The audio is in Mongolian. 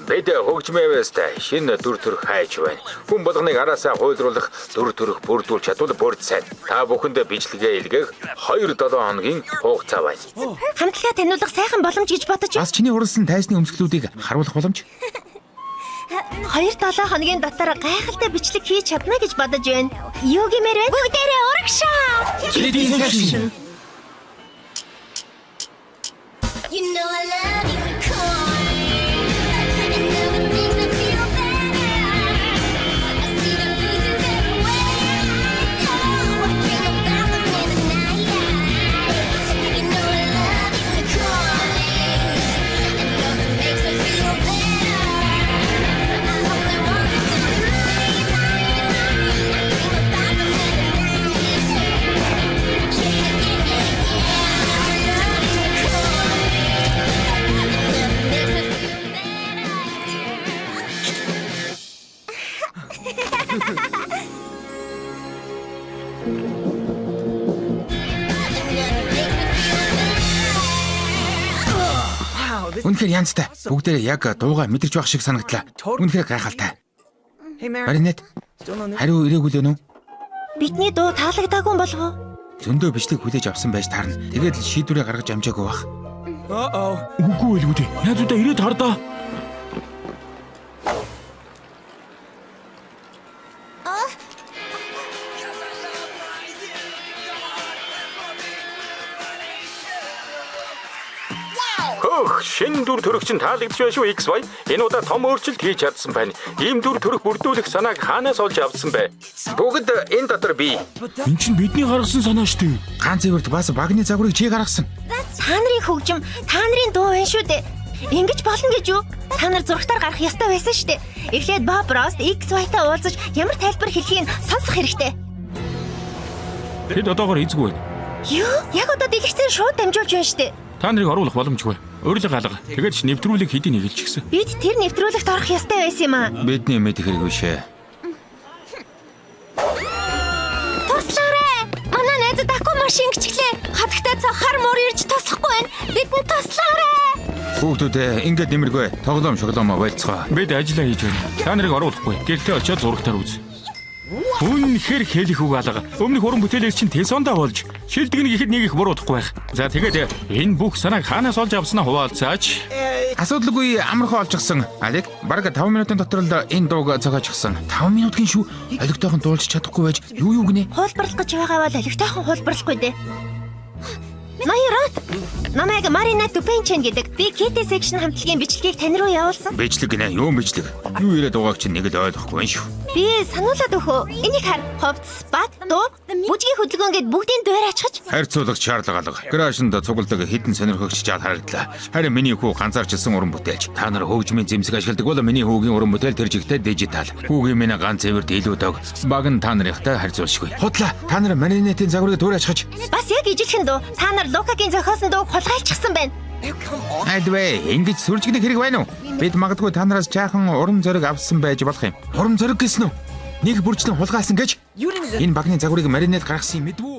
Бид хөгжмөөстэй шинэ дүр төрх хайж байна. Хүн болгоныг араасаа хуйлруулах дүр төрх бүрдүүл чадвал бүрд сайн. Та бүхэндээ бичлэгээ илгээх 2-7 хоногийн хугацаа байна. Хамтлагаа таниулах сайхан боломж гэж бодож байна. Бас чиний уралсан тайзны өмсгөлүүдийг харуулах боломж. 2-7 хоногийн дотор гайхалтай бичлэг хийж чадна гэж бодож байна. Юу гэмээр вэ? Бүгдээрээ урагшаа. Kidding. You know I love you, Nicole. And now it makes me feel better. I see the pieces everywhere. Oh, I dream about them every night. You know I love you, Nicole. And now it makes me feel better. I only want it to be mine. I dream about them every night. I love you, Nicole. Үнэхээр янзтай. Бүгдээ яг дууга мэдэрч байх шиг санагдлаа. Үнэхээр гайхалтай. Маринет. Хариу ирээгүй л үү? Бидний дуу таалагдаагүй болов уу? Зөндөө бичлэг хүлээж авсан байж таарна. Тэгээд л шийдвэрээ гаргаж амжаагүй бах. Үгүй л үү. Найзуудаа ирээд хардаа. Шинэ дүр төрх чинь таалагдж байна шүү XY. Энэ удаа том өөрчлөлт хийж чадсан байна. Ийм дүр төрх бүрдүүлэх санааг хаанаас олж авсан бэ? Бүгд энэ дотор бий. Энд чинь бидний гаргасан санаа шүү дээ. Ганц зэвэрт бас багны загварыг чи гаргасан. Та нарын хөгжим, та нарын дуу байна шүү дээ. Ингэж болно гэж юу? Та нар зурагтаар гарах ёстой байсан шүү дээ. Эхлээд Bob Ross XY-тай уулзаж ямар тайлбар хэлхийг сонсох хэрэгтэй. Тэд одоогоор эзгүй байна. Юу? Яг одоо дэлгэцэн шууд дамжуулж байна шүү дээ. Та нарыг оруулах боломжгүй. Өөрлөг алга. Тэгээд ч нэвтрүүлэг хэдийн нэгэлчихсэн. Бид тэр нэвтрүүлэгт орох ёстой байсан юм аа. Бидний мэдэх хэрэггүй шээ. Туслаарай! Манай найзад аку машин гिचглээ. Хатагтай цахаар мөр ирж туслахгүй байна. Бидэнд туслаарай! Хүүхдүүдээ ингээд нэмэргүй. Тоглоом шоглоомоо байлцгаа. Бид ажиллаа хийж байна. Та нарыг оруулахгүй. Гэртээ очиод зурагтаар үз. Үнэхээр хэлэх үг алга. Өмнөх уран бүтээлээс чинь тесондоо болж шилдэг нэг ихэд нэг их буруудахгүй байх. За тэгээд энэ бүх санааг хаанаас олж авснаа хуваалцаач. Асуудалгүй амархан олжчихсан. Алик, бараг 5 минутын дотор л энэ дууг зохиочихсан. 5 минутын шүү. Олигтойхон дуулж чадахгүй байж юу гинэ? Хуулбарлах гэж байгаа бол олигтойхон хуулбарлахгүй дээ. Ноёрот. Намайг Марина Тупенчен гэдэг. Би KT section хамтлагийн бичлэгийг тань руу явуулсан. Бичлэг гинэ, юу бичлэг? Юу ирээд дуугаач чинь нэг л ойлгохгүй байна шүү. Би сануулад өгөө. Энийг хар. Ховц, бат, дуу, бүжгийн хөдөлгөөн гэд бүгдийн дуурай ачгаж. Харьцуулах шаардлага алга. Крашнд цугладаг хідэн сонирхогч жаад харагдлаа. Харин миний хүү ганцаарчилсан уран бүтээлч. Та нар хөгжмийн зэмсэг ашигладаг бол миний хүүгийн уран бүтээл тэр жигтэй дижитал. Хүүгийн минь ганц цэвэрт илүү дог. Баг нь та нарынхтай харьцуулшгүй. Худлаа. Та нар Маринетийн загварыг дуурай ачгаж. Бас яг ижилхэн дуу. Та нар Лукагийн зохиосон дууг хулгайлчихсан байна. Айдвэ, ингэж сүржигдэх хэрэг байна уу? Бид магадгүй та нараас жаахан уран зориг авсан байж болох юм. Уран зориг гэсэн үү? Нэг бүрчлэн хулгайлсан гэж? Энэ багны загварыг Маринет гаргасан юм мэдвүү?